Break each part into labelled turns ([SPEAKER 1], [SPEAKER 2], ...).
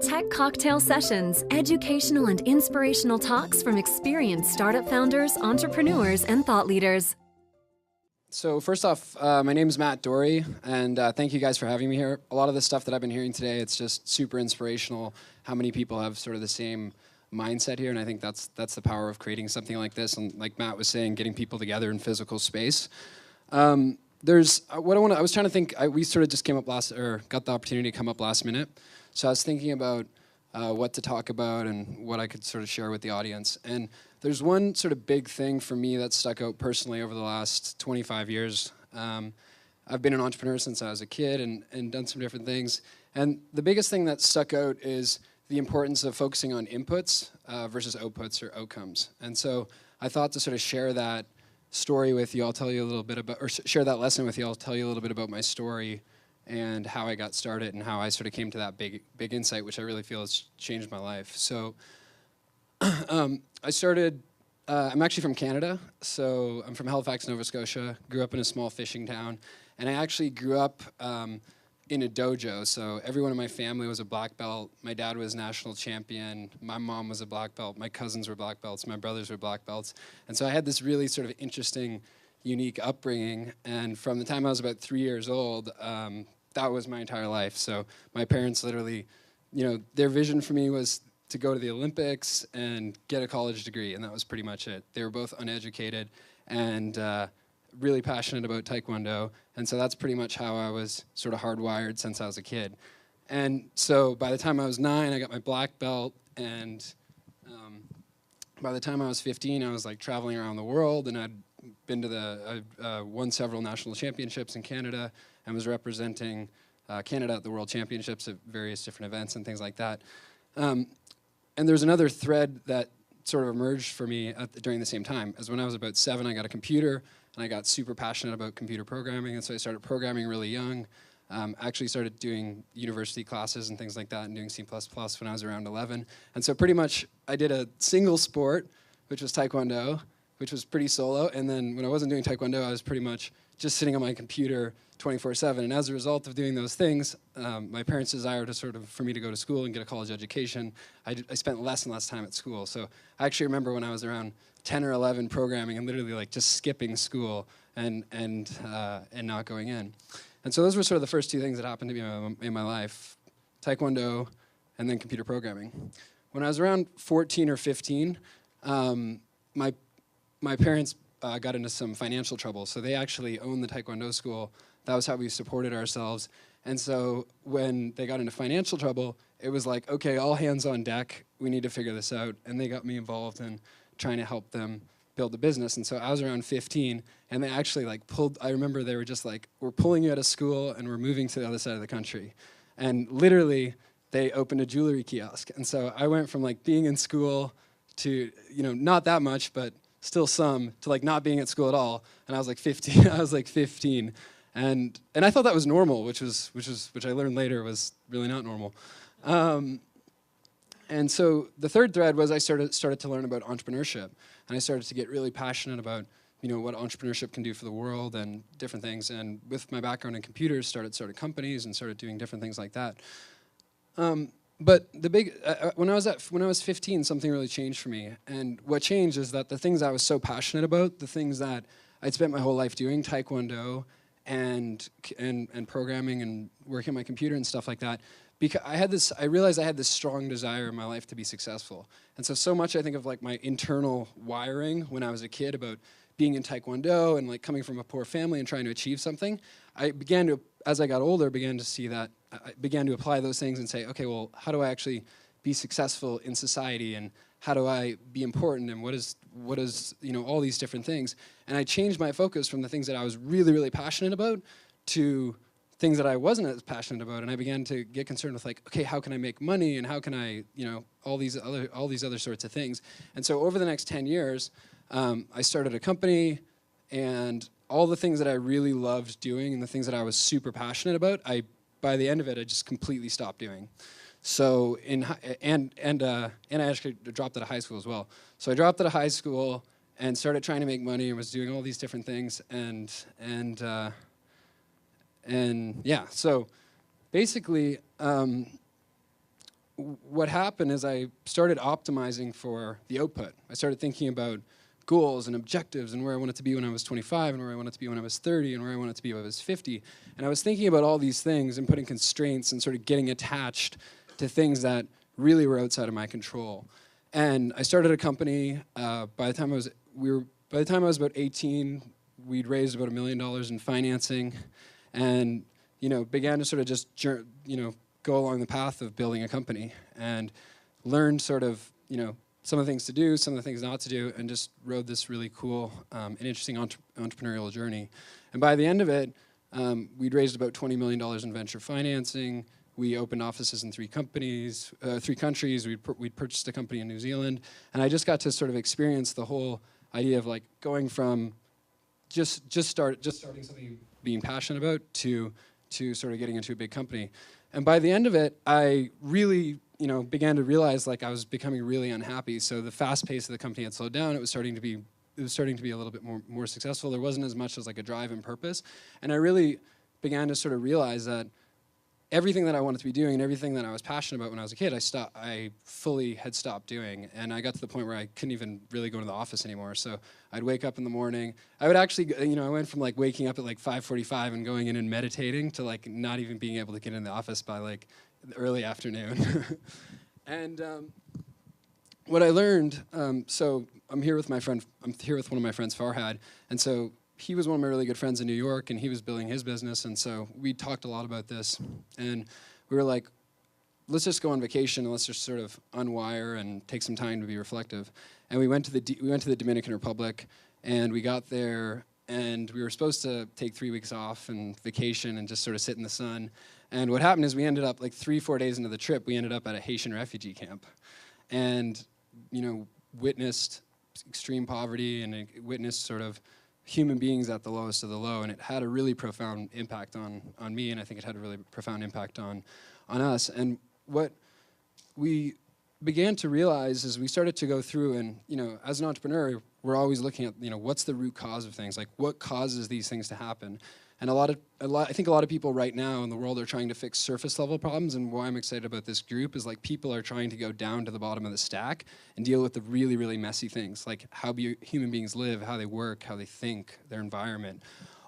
[SPEAKER 1] Tech Cocktail Sessions, educational and inspirational talks from experienced startup founders, entrepreneurs, and thought leaders.
[SPEAKER 2] So first off, my name is Matt Dorey, and thank you guys for having me here. A lot of the stuff that I've been hearing today, it's just super inspirational how many people have sort of the same mindset here, and I think that's the power of creating something like this, and like Matt was saying, getting people together in physical space. There's what I was trying to think. We sort of just got the opportunity to come up last minute. So I was thinking about what to talk about and what I could sort of share with the audience. And there's one sort of big thing for me that stuck out personally over the last 25 years. I've been an entrepreneur since I was a kid and done some different things. And the biggest thing that stuck out is the importance of focusing on inputs versus outputs or outcomes. And so I thought to sort of share that story with you. I'll tell you a little bit about, or share that lesson with you. I'll tell you a little bit about my story and how I got started and how I sort of came to that big insight, which I really feel has changed my life. So I started, I'm actually from Canada, so I'm from Halifax, Nova Scotia, grew up in a small fishing town, and I actually grew up in a dojo, so everyone in my family was a black belt. My dad was national champion, my mom was a black belt, my cousins were black belts, my brothers were black belts, and so I had this really sort of interesting, unique upbringing, and from the time I was about 3 years old, that was my entire life. So my parents literally, their vision for me was to go to the Olympics and get a college degree, and that was pretty much it. They were both uneducated and really passionate about Taekwondo, and so that's pretty much how I was sort of hardwired since I was a kid. And so by the time I was 9, I got my black belt, and by the time I was 15, I was like traveling around the world, and I'd been to won several national championships in Canada and was representing Canada at the World Championships at various different events and things like that. And there's another thread that sort of emerged for me during the same time. As when I was about 7, I got a computer, and I got super passionate about computer programming, and so I started programming really young. Actually started doing university classes and things like that and doing C++ when I was around 11. And so pretty much I did a single sport, which was Taekwondo, which was pretty solo, and then when I wasn't doing Taekwondo, I was pretty much just sitting on my computer 24/7. And as a result of doing those things, my parents' desire for me to go to school and get a college education, I spent less and less time at school. So I actually remember when I was around 10 or 11 programming and literally like just skipping school and not going in. And so those were sort of the first two things that happened to me in my life, Taekwondo and then computer programming. When I was around 14 or 15, my parents got into some financial trouble, so they actually owned the Taekwondo school. That was how we supported ourselves. And so when they got into financial trouble, it was like, okay, all hands on deck, we need to figure this out. And they got me involved in trying to help them build the business. And so I was around 15, and they actually I remember they were just like, we're pulling you out of school and we're moving to the other side of the country. And literally, they opened a jewelry kiosk. And so I went from like being in school to, not that much, but still some, to like not being at school at all. And I was like 15. And I thought that was normal, which I learned later was really not normal. And so the third thread was I started to learn about entrepreneurship, and I started to get really passionate about what entrepreneurship can do for the world and different things. And with my background in computers, started companies and started doing different things like that. But the big when I was 15, something really changed for me. And what changed is that the things I was so passionate about, the things that I'd spent my whole life doing, Taekwondo and programming and working on my computer and stuff like that, because I realized I had this strong desire in my life to be successful. And so much I think of like my internal wiring when I was a kid about being in Taekwondo and like coming from a poor family and trying to achieve something. As I got older, began to see that, I began to apply those things and say, okay, well, how do I actually be successful in society, and how do I be important, and what is all these different things. And I changed my focus from the things that I was really, really passionate about to things that I wasn't as passionate about, and I began to get concerned with like, okay, how can I make money, and how can I, all these other sorts of things. And so over the next 10 years, I started a company, and all the things that I really loved doing and the things that I was super passionate about, by the end of it, I just completely stopped doing. So and I actually dropped out of high school as well. So I dropped out of high school and started trying to make money and was doing all these different things, and yeah. So basically, what happened is I started optimizing for the output. I started thinking about goals and objectives and where I wanted to be when I was 25 and where I wanted to be when I was 30 and where I wanted to be when I was 50. And I was thinking about all these things and putting constraints and sort of getting attached to things that really were outside of my control. And I started a company. By the time I was about 18, we'd raised about $1 million in financing, and began to sort of just go along the path of building a company and learned sort of some of the things to do, some of the things not to do, and just rode this really cool and interesting entrepreneurial journey. And by the end of it, we'd raised about $20 million in venture financing. We opened offices in 3 countries. We'd purchased a company in New Zealand, and I just got to sort of experience the whole idea of like going from just starting something being passionate about to sort of getting into a big company. And by the end of it, I really began to realize like I was becoming really unhappy. So the fast pace of the company had slowed down. It was starting to be a little bit more successful. There wasn't as much as like a drive and purpose, and I really began to sort of realize that everything that I wanted to be doing and everything that I was passionate about when I was a kid, I fully had stopped doing. And I got to the point where I couldn't even really go to the office anymore. So I'd wake up in the morning. I would actually, I went from like waking up at like 5:45 and going in and meditating to like not even being able to get in the office by like the early afternoon. And what I learned, so I'm here with one of my friends, Farhad, and so he was one of my really good friends in New York, and he was building his business, and so we talked a lot about this, and we were like, let's just go on vacation and let's just sort of unwire and take some time to be reflective. And we went to the Dominican Republic, and we got there, and we were supposed to take 3 weeks off and vacation and just sort of sit in the sun. And what happened is we ended up like 3-4 days into the trip, we ended up at a Haitian refugee camp, and witnessed extreme poverty and witnessed sort of human beings at the lowest of the low, and it had a really profound impact on me, and I think it had a really profound impact on us. And what we began to realize is we started to go through, and as an entrepreneur, we're always looking at what's the root cause of things, like what causes these things to happen. And I think a lot of people right now in the world are trying to fix surface level problems, and why I'm excited about this group is like people are trying to go down to the bottom of the stack and deal with the really, really messy things, like how human beings live, how they work, how they think, their environment,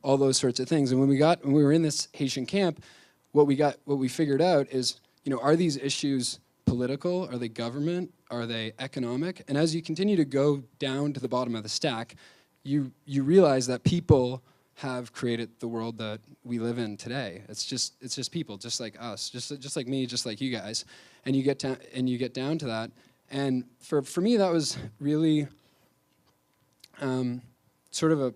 [SPEAKER 2] all those sorts of things. And when we were in this Haitian camp, what we figured out is, are these issues political? Are they government? Are they economic? And as you continue to go down to the bottom of the stack, you realize that people have created the world that we live in today. It's just people, just like us, just like me, just like you guys, and you get down to that. And for me, that was really sort of a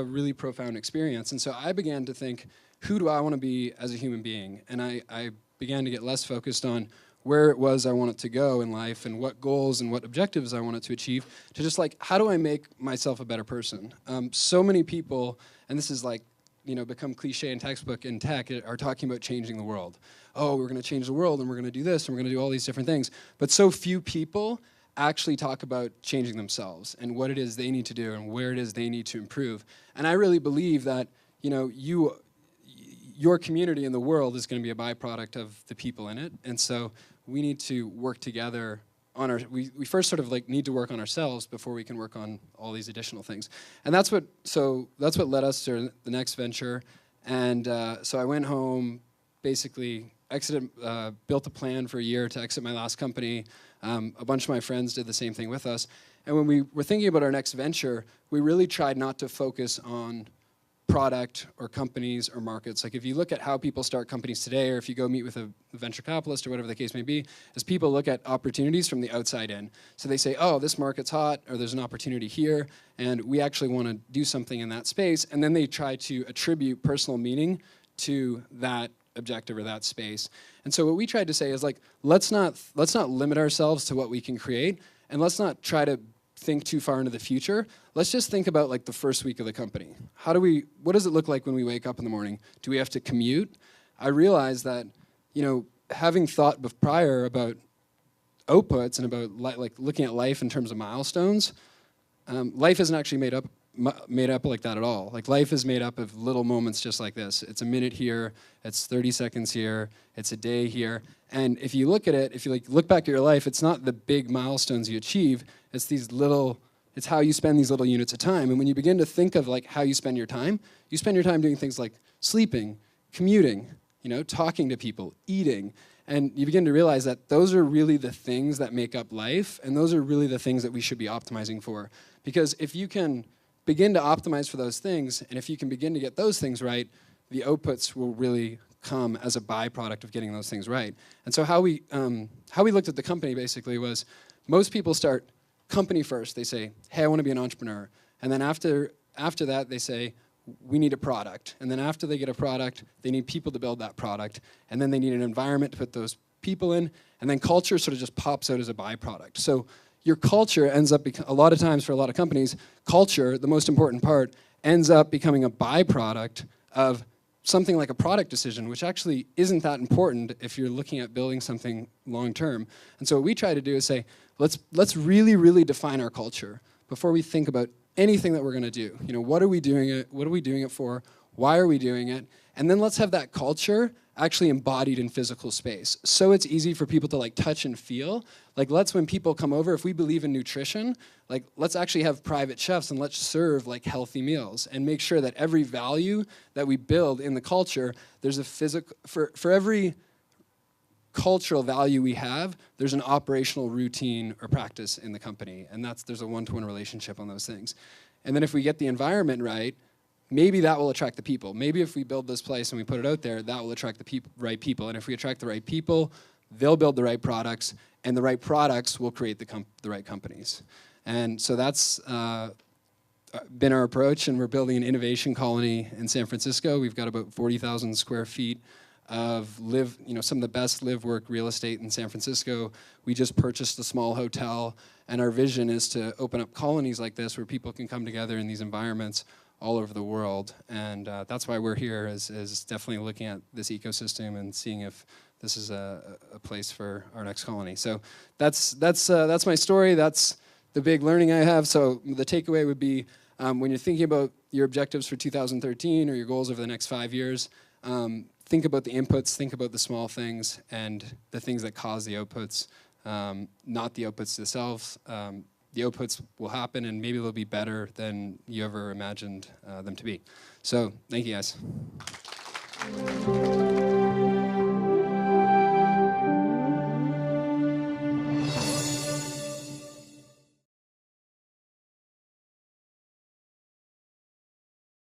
[SPEAKER 2] really profound experience. And so I began to think, who do I want to be as a human being? And I began to get less focused on where it was I wanted to go in life and what goals and what objectives I wanted to achieve, to just like, how do I make myself a better person? So many people, and this is like, become cliche in textbook in tech, are talking about changing the world. Oh, we're going to change the world, and we're going to do this, and we're going to do all these different things. But so few people actually talk about changing themselves and what it is they need to do and where it is they need to improve. And I really believe that, your community in the world is going to be a byproduct of the people in it. And so we need to work together on we first sort of like need to work on ourselves before we can work on all these additional things. And that's what led us to the next venture. And so I went home, basically exited, built a plan for a year to exit my last company. A bunch of my friends did the same thing with us. And when we were thinking about our next venture, we really tried not to focus on product or companies or markets. Like if you look at how people start companies today, or if you go meet with a venture capitalist or whatever the case may be, is people look at opportunities from the outside in. So they say, oh, this market's hot, or there's an opportunity here, and we actually want to do something in that space. And then they try to attribute personal meaning to that objective or that space. And so what we tried to say is like, let's not limit ourselves to what we can create, and let's not try to think too far into the future. Let's just think about like the first week of the company. What does it look like when we wake up in the morning? Do we have to commute? I realized that, having thought prior about outputs and about like looking at life in terms of milestones, life isn't actually made up like that at all. Like life is made up of little moments just like this. It's a minute here, it's 30 seconds here, it's a day here. And if you look at it, if you look back at your life, it's not the big milestones you achieve, it's these little, it's how you spend these little units of time. And when you begin to think of like how you spend your time doing things like sleeping, commuting, talking to people, eating. And you begin to realize that those are really the things that make up life, and those are really the things that we should be optimizing for. Because if you can begin to optimize for those things, and if you can begin to get those things right, the outputs will really come as a byproduct of getting those things right. And so how we looked at the company basically was, most people start company first. They say, hey, I want to be an entrepreneur. And then after that, they say, we need a product. And then after they get a product, they need people to build that product. And then they need an environment to put those people in. And then culture sort of just pops out as a byproduct. So your culture ends up, a lot of times for a lot of companies, culture, the most important part, ends up becoming a byproduct of something like a product decision, which actually isn't that important if you're looking at building something long term. And so what we try to do is say, let's really, really define our culture before we think about anything that we're going to do. What are we doing it? What are we doing it for? Why are we doing it? And then let's have that culture actually embodied in physical space. So it's easy for people to touch and feel. When people come over, if we believe in nutrition, let's actually have private chefs and let's serve healthy meals and make sure that every value that we build in the culture, there's a physical, for every cultural value we have, there's an operational routine or practice in the company. And there's a one-to-one relationship on those things. And then if we get the environment right, maybe that will attract the people. Maybe if we build this place and we put it out there, that will attract the right people. And if we attract the right people, they'll build the right products, and the right products will create the right companies. And so that's been our approach, and we're building an innovation colony in San Francisco. We've got about 40,000 square feet of some of the best live work real estate in San Francisco. We just purchased a small hotel, and our vision is to open up colonies like this where people can come together in these environments all over the world. And that's why we're here, is definitely looking at this ecosystem and seeing if this is a place for our next colony. So that's my story. That's the big learning I have. So the takeaway would be, when you're thinking about your objectives for 2013 or your goals over the next 5 years, think about the inputs, think about the small things, and the things that cause the outputs, not the outputs themselves. The outputs will happen, and maybe they'll be better than you ever imagined them to be. So, thank you guys.